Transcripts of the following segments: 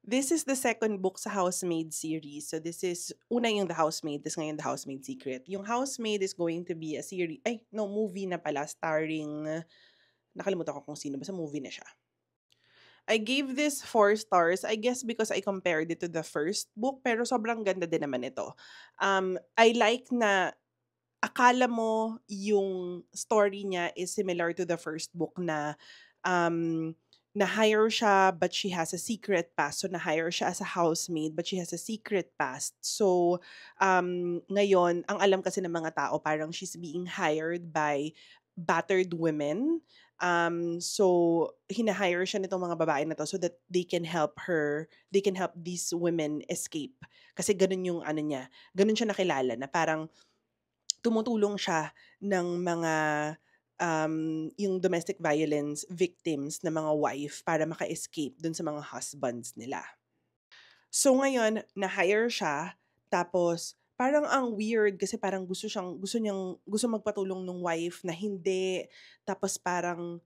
This is the second book sa Housemaid series. So this is, una yung The Housemaid, this ngayon The Housemaid Secret. Yung Housemaid is going to be a series, ay, no, movie na pala, starring, nakalimutan ko kung sino, basta movie na siya. I gave this 4 stars, I guess because I compared it to the first book, pero sobrang ganda din naman ito. I like na akala mo yung story niya is similar to the first book na na-hire siya but she has a secret past. So na-hire siya as a housemaid but she has a secret past. So ngayon, ang alam kasi ng mga tao parang she's being hired by battered women. So hinahire siya nitong mga babae na to so that they can help these women escape. Kasi ganun yung ano niya, ganun siya nakilala na parang tumutulong siya ng mga, yung domestic violence victims na mga wife para maka-escape dun sa mga husbands nila. So ngayon, na-hire siya, tapos parang ang weird kasi parang gusto magpatulong nung wife na hindi, tapos parang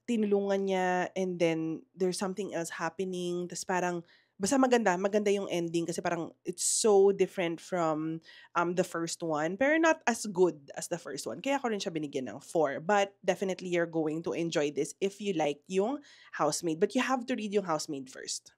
tinulungan niya and then there's something else happening. Tas parang, basta maganda yung ending kasi parang it's so different from the first one. Pero not as good as the first one. Kaya ako rin siya binigyan ng 4. But definitely you're going to enjoy this if you like yung Housemaid. But you have to read yung Housemaid first.